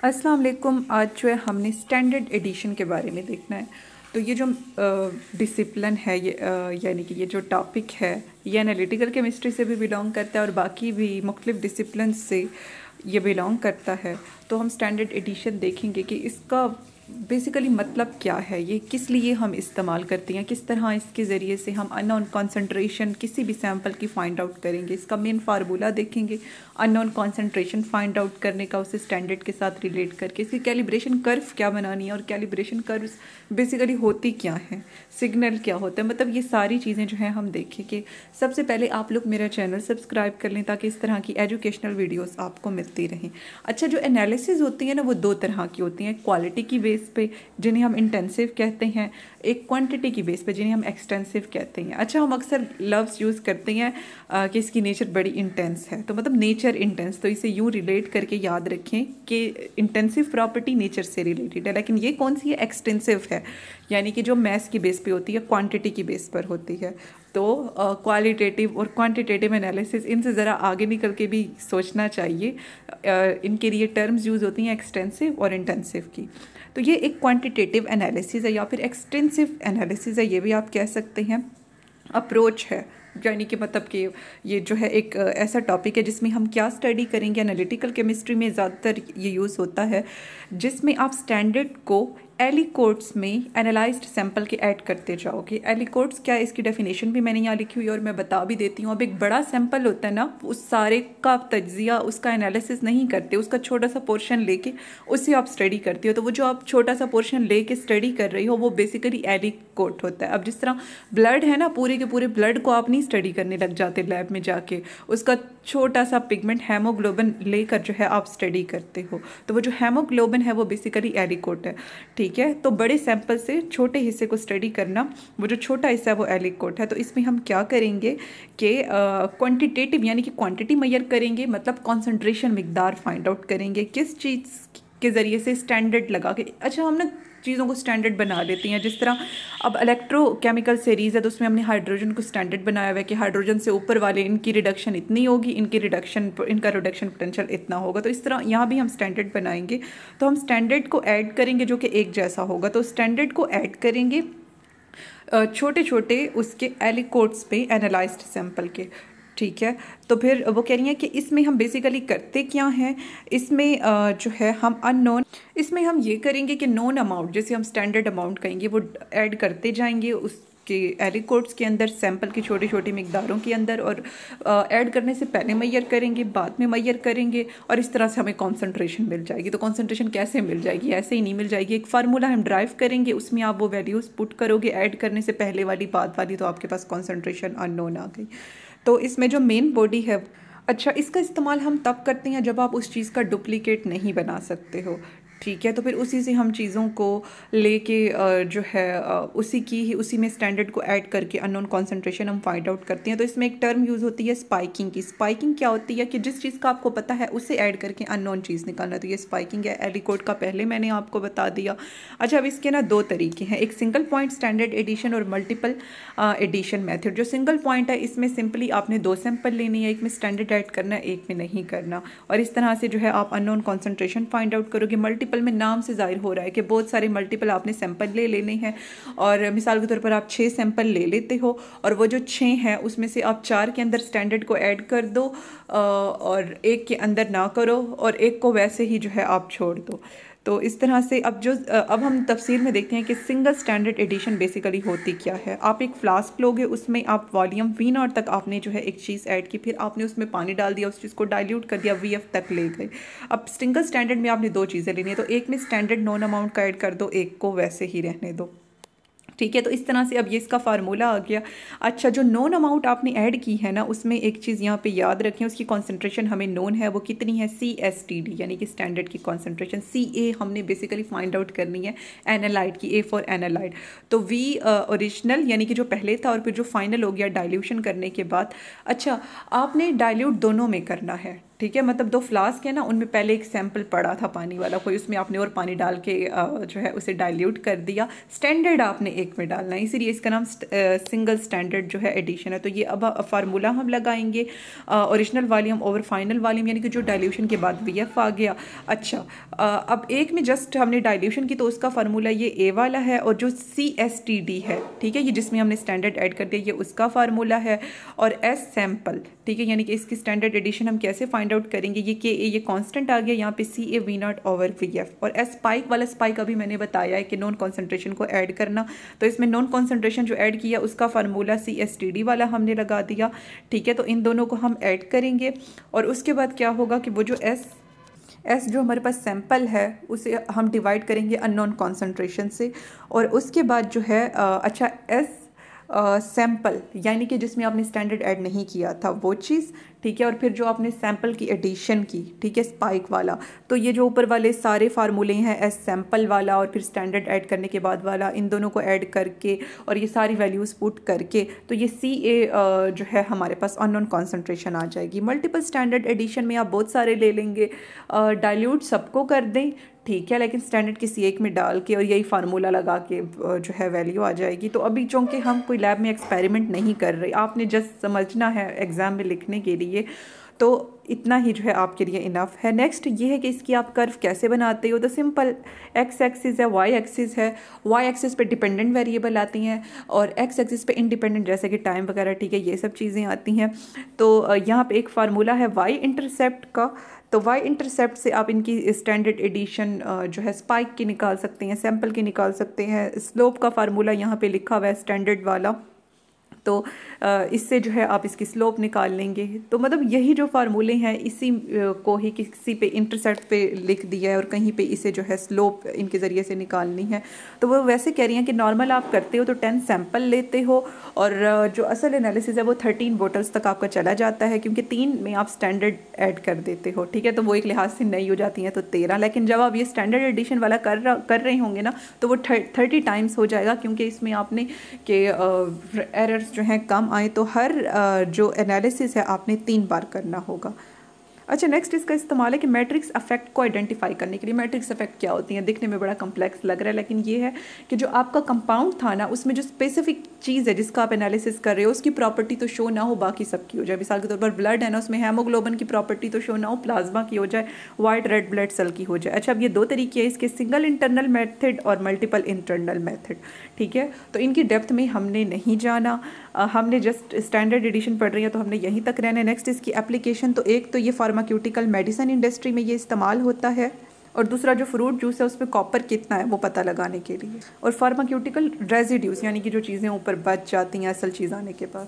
अस्सलाम वालेकुम। आज जो है हमने स्टैंडर्ड एडिशन के बारे में देखना है। तो ये जो डिसिप्लिन है ये यानी कि ये जो टॉपिक है ये एनालिटिकल केमिस्ट्री से भी बिलोंग करता है और बाकी भी मुख्तलिफ डिसिप्लिन से ये बिलोंग करता है। तो हम स्टैंडर्ड एडिशन देखेंगे कि इसका बेसिकली मतलब क्या है, ये किस लिए हम इस्तेमाल करते हैं, किस तरह इसके ज़रिए से हम अननोन कॉन्सेंट्रेशन किसी भी सैम्पल की फ़ाइंड आउट करेंगे। इसका मेन फार्मूला देखेंगे अननोन कॉन्सेंट्रेशन फाइंड आउट करने का, उसे स्टैंडर्ड के साथ रिलेट करके इसकी कैलिब्रेशन कर्व क्या बनानी है और कैलिब्रेशन कर्व बेसिकली होती क्या है, सिग्नल क्या होता है, मतलब ये सारी चीज़ें जो हैं हम देखें। कि सबसे पहले आप लोग मेरा चैनल सब्सक्राइब कर लें ताकि इस तरह की एजुकेशनल वीडियोस आपको मिलती रहें। अच्छा, जो एनालिसिस होती है ना वो दो तरह की होती हैं, क्वालिटी की बेस पे जिन्हें हम इंटेंसिव कहते हैं, एक क्वांटिटी की बेस पे जिन्हें हम एक्सटेंसिव कहते हैं। अच्छा, हम अक्सर लफ्ज़ यूज़ करते हैं कि इसकी नेचर बड़ी इंटेंस है, तो मतलब नेचर इंटेंस, तो इसे यूँ रिलेट करके याद रखें कि इंटेंसिव प्रॉपर्टी नेचर से रिलेटेड है, लेकिन ये कौन सी है, एक्सटेंसिव है, यानी कि जो मैस की बेस पे होती है, क्वांटिटी की बेस पर होती है। तो क्वालिटेटिव और क्वांटिटेटिव एनालिसिस, इनसे ज़रा आगे निकल के भी सोचना चाहिए। इनके लिए टर्म्स यूज़ होती हैं एक्सटेंसिव और इंटेंसिव की। तो ये एक क्वांटिटेटिव एनालिसिस है या फिर एक्सटेंसिव एनालिसिस है, ये भी आप कह सकते हैं, अप्रोच है। यानी कि मतलब कि ये जो है एक ऐसा टॉपिक है जिसमें हम क्या स्टडी करेंगे। एनालिटिकल केमिस्ट्री में ज़्यादातर ये यूज़ होता है जिसमें आप स्टैंडर्ड को एलिकोट्स में एनालाइज्ड सैंपल के ऐड करते जाओगे। एलिकोट्स क्या है, इसकी डेफिनेशन भी मैंने यहाँ लिखी हुई है और मैं बता भी देती हूँ। अब एक बड़ा सैंपल होता है ना, उस सारे का तज्जिया, उसका एनालिसिस नहीं करते, उसका छोटा सा पोर्शन लेके उससे आप स्टडी करते हो। तो वो जो आप छोटा सा पोर्शन लेके स्टडी कर रही हो वो बेसिकली एलिकोट होता है। अब जिस तरह ब्लड है ना, पूरे के पूरे ब्लड को आप नहीं स्टडी करने लग जाते लैब में जाके, उसका छोटा सा पिगमेंट हेमोग्लोबिन लेकर जो है आप स्टडी करते हो। तो वो जो हेमोग्लोबिन है वो बेसिकली एलिकोट है, ठीक है। तो बड़े सैंपल से छोटे हिस्से को स्टडी करना, वो जो छोटा हिस्सा है वो एलिकोट है। तो इसमें हम क्या करेंगे कि क्वांटिटेटिव यानी कि क्वांटिटी मेजर करेंगे, मतलब कॉन्सेंट्रेशन मिकदार फाइंड आउट करेंगे किस चीज़ के ज़रिए से, स्टैंडर्ड लगा के। अच्छा, हम ना चीज़ों को स्टैंडर्ड बना लेती हैं, जिस तरह अब इलेक्ट्रोकेमिकल सीरीज़ है तो उसमें हमने हाइड्रोजन को स्टैंडर्ड बनाया हुआ है कि हाइड्रोजन से ऊपर वाले इनकी रिडक्शन इतनी होगी, इनका रिडक्शन पोटेंशियल इतना होगा। तो इस तरह यहाँ भी हम स्टैंडर्ड बनाएंगे। तो हम स्टैंडर्ड को ऐड करेंगे जो कि एक जैसा होगा। तो स्टैंडर्ड को ऐड करेंगे छोटे छोटे उसके एलिकोट्स पे एनालाइज्ड सैंपल के, ठीक है। तो फिर वो कह रही हैं कि इसमें हम बेसिकली करते क्या हैं, इसमें जो है हम अननोन, इसमें हम ये करेंगे कि नोन अमाउंट, जैसे हम स्टैंडर्ड अमाउंट कहेंगे, वो ऐड करते जाएंगे उसके एलिकोट्स के अंदर, सैंपल की छोटी छोटी मिकदारों के अंदर, और ऐड करने से पहले मैयर करेंगे, बाद में मैयर करेंगे, और इस तरह से हमें कॉन्सेंट्रेशन मिल जाएगी। तो कॉन्सेंट्रेशन कैसे मिल जाएगी, ऐसे ही नहीं मिल जाएगी, एक फार्मूला हम ड्राइव करेंगे, उसमें आप वो वैल्यूज़ पुट करोगे, ऐड करने से पहले वाली बाद वाली, तो आपके पास कॉन्सेंट्रेशन अननोन आ गई। तो इसमें जो मेन बॉडी है, अच्छा, इसका इस्तेमाल हम तब करते हैं जब आप उस चीज़ का डुप्लीकेट नहीं बना सकते हो, ठीक है। तो फिर उसी से हम चीज़ों को लेके जो है उसी में स्टैंडर्ड को ऐड करके अननोन कॉन्सेंट्रेशन हम फाइंड आउट करते हैं। तो इसमें एक टर्म यूज़ होती है स्पाइकिंग की। स्पाइकिंग क्या होती है कि जिस चीज़ का आपको पता है उसे ऐड करके अननोन चीज़ निकालना, तो ये स्पाइकिंग है। एलिकोट का पहले मैंने आपको बता दिया। अच्छा, अब इसके ना दो तरीके हैं, एक सिंगल पॉइंट स्टैंडर्ड एडिशन और मल्टीपल एडिशन मेथड। जो सिंगल पॉइंट है इसमें सिंपली आपने दो सैंपल लेनी है, एक में स्टैंडर्ड ऐड करना है, एक में नहीं करना, और इस तरह से जो है आप अननोन कॉन्सेंट्रेशन फाइंड आउट करोगे। मल्टीपल में नाम से जाहिर हो रहा है कि बहुत सारे मल्टीपल आपने सैंपल ले लेने हैं, और मिसाल के तौर पर आप 6 सैंपल ले लेते हो, और वो जो 6 हैं उसमें से आप 4 के अंदर स्टैंडर्ड को ऐड कर दो और एक के अंदर ना करो, और एक को वैसे ही जो है आप छोड़ दो। तो इस तरह से अब हम तफसील में देखते हैं कि सिंगल स्टैंडर्ड एडिशन बेसिकली होती क्या है। आप एक फ्लास्क लोगे, उसमें आप वॉल्यूम V0 तक आपने जो है एक चीज़ ऐड की, फिर आपने उसमें पानी डाल दिया, उस चीज़ को डाइल्यूट कर दिया, VF तक ले गए। अब सिंगल स्टैंडर्ड में आपने दो चीज़ें लेनी है, तो एक में स्टैंडर्ड नॉन अमाउंट का ऐड कर दो, एक को वैसे ही रहने दो, ठीक है। तो इस तरह से अब ये इसका फार्मूला आ गया। अच्छा, जो नोन अमाउंट आपने ऐड की है ना, उसमें एक चीज़ यहाँ पे याद रखें, उसकी कॉन्सेंट्रेशन हमें नोन है, वो कितनी है, CSTD, यानी कि स्टैंडर्ड की कॉन्सेंट्रेशन। CA हमने बेसिकली फाइंड आउट करनी है एनालाइड की, A फॉर एनालाइड। तो V ओरिजिनल यानी कि जो पहले था, और फिर जो फाइनल हो गया डाइल्यूशन करने के बाद। अच्छा, आपने डाइल्यूट दोनों में करना है, ठीक है, मतलब 2 फ्लास्क है ना, उनमें पहले एक सैंपल पड़ा था पानी वाला कोई, उसमें आपने और पानी डाल के जो है उसे डाइल्यूट कर दिया। स्टैंडर्ड आपने एक में डालना है, इसीलिए इसका नाम सिंगल स्टैंडर्ड जो है एडिशन है। तो ये अब फार्मूला हम लगाएंगे, original volume over final volume, यानी कि जो डाइल्यूशन के बाद VF आ गया। अच्छा, अब एक में जस्ट हमने डाइल्यूशन की, तो उसका फार्मूला ये A वाला है, और जो CSTD है, ठीक है, ये जिसमें हमने स्टैंडर्ड ऐड कर दिया, ये उसका फार्मूला है। और S सैंपल, ठीक है, यानी कि इसकी स्टैंडर्ड एडिशन हम कैसे फाइंड आउट करेंगे, ये KA ये कांस्टेंट आ गया, यहाँ पे CA V0 ओवर VF। और S स्पाइक वाला, स्पाइक अभी मैंने बताया है कि नॉन कॉन्सेंट्रेशन को ऐड करना, तो इसमें नॉन कॉन्सेंट्रेशन जो ऐड किया उसका फार्मूला CSTD वाला हमने लगा दिया। ठीक है, तो इन दोनों को हम ऐड करेंगे, और उसके बाद क्या होगा कि वो जो S जो हमारे पास सैंपल है उसे हम डिवाइड करेंगे अननोन कॉन्सेंट्रेशन से, और उसके बाद जो है अच्छा S सैंपल यानी कि जिसमें आपने स्टैंडर्ड ऐड नहीं किया था वो चीज़, ठीक है, और फिर जो आपने सैंपल की एडिशन की, ठीक है, स्पाइक वाला, तो ये जो ऊपर वाले सारे फार्मूले हैं S सैंपल वाला और फिर स्टैंडर्ड ऐड करने के बाद वाला, इन दोनों को ऐड करके और ये सारी वैल्यूज़ पुट करके, तो ये CA जो है हमारे पास अननोन कॉन्सेंट्रेशन आ जाएगी। मल्टीपल स्टैंडर्ड एडिशन में आप बहुत सारे ले लेंगे, डाइल्यूट सबको कर दें, ठीक है, लेकिन स्टैंडर्ड किसी एक में डाल के और यही फार्मूला लगा के जो है वैल्यू आ जाएगी। तो अभी चूँकि हम कोई लैब में एक्सपेरिमेंट नहीं कर रहे, आपने जस्ट समझना है एग्ज़ाम में लिखने के लिए, तो इतना ही जो है आपके लिए इनफ है। नेक्स्ट ये है कि इसकी आप कर्व कैसे बनाते हो, तो सिंपल X एक्सिस है, Y एक्सिस है, Y एक्सिस पे डिपेंडेंट वेरिएबल आती हैं और X एक्सिस पे इंडिपेंडेंट, जैसे कि टाइम वगैरह, ठीक है, ये सब चीज़ें आती हैं। तो यहाँ पे एक फार्मूला है Y इंटरसेप्ट का, तो Y इंटरसेप्ट से आप इनकी स्टैंडर्ड एडिशन जो है स्पाइक की निकाल सकते हैं, सैंपल की निकाल सकते हैं। स्लोप का फार्मूला यहाँ पे लिखा हुआ है स्टैंडर्ड वाला, तो इससे जो है आप इसकी स्लोप निकाल लेंगे। तो मतलब यही जो फार्मूले हैं इसी को ही किसी पे इंटरसेप्ट पे लिख दिया है और कहीं पे इसे जो है स्लोप इनके ज़रिए से निकालनी है। तो वो वैसे कह रही हैं कि नॉर्मल आप करते हो तो 10 सैंपल लेते हो, और जो असल एनालिसिस है वो 13 बोटल्स तक आपका चला जाता है, क्योंकि 3 में आप स्टैंडर्ड ऐड कर देते हो, ठीक है, तो वो एक लिहाज से नई हो जाती हैं तो 13। लेकिन जब आप ये स्टैंडर्ड एडिशन वाला कर रहे होंगे ना, तो वो 30 टाइम्स हो जाएगा, क्योंकि इसमें आपने के एरर्स जो हैं कम आए, तो हर जो एनालिसिस है आपने 3 बार करना होगा। अच्छा, नेक्स्ट इसका इस्तेमाल है कि मैट्रिक्स इफेक्ट को आइडेंटिफाई करने के लिए। मैट्रिक्स इफेक्ट क्या होती हैं, दिखने में बड़ा कम्प्लेक्स लग रहा है, लेकिन ये है कि जो आपका कंपाउंड था ना, उसमें जो स्पेसिफिक चीज़ है जिसका आप एनालिसिस कर रहे हो, उसकी प्रॉपर्टी तो शो ना हो, बाकी सबकी हो जाए। मिसाल के तौर पर ब्लड है ना, उसमें हेमोग्लोबिन की प्रॉपर्टी तो शो ना हो, प्लाज्मा की हो जाए, वाइट रेड ब्लड सेल की हो जाए। अच्छा, अब ये 2 तरीके हैं इसके, सिंगल इंटरनल मेथड और मल्टीपल इंटरनल मेथड, ठीक है, तो इनकी डेप्थ में हमने नहीं जाना, हमने जस्ट स्टैंडर्ड एडिशन पढ़ रही है तो हमने यहीं तक रहना है। नेक्स्ट इसकी एप्लीकेशन, तो एक तो ये फार्माक्यूटिकल मेडिसिन इंडस्ट्री में ये इस्तेमाल होता है, और दूसरा जो फ्रूट जूस है उसमें कॉपर कितना है वो पता लगाने के लिए, और फार्माक्यूटिकल रेजिड्यूज यानी कि जो चीज़ें ऊपर बच जाती हैं असल चीज़ आने के बाद।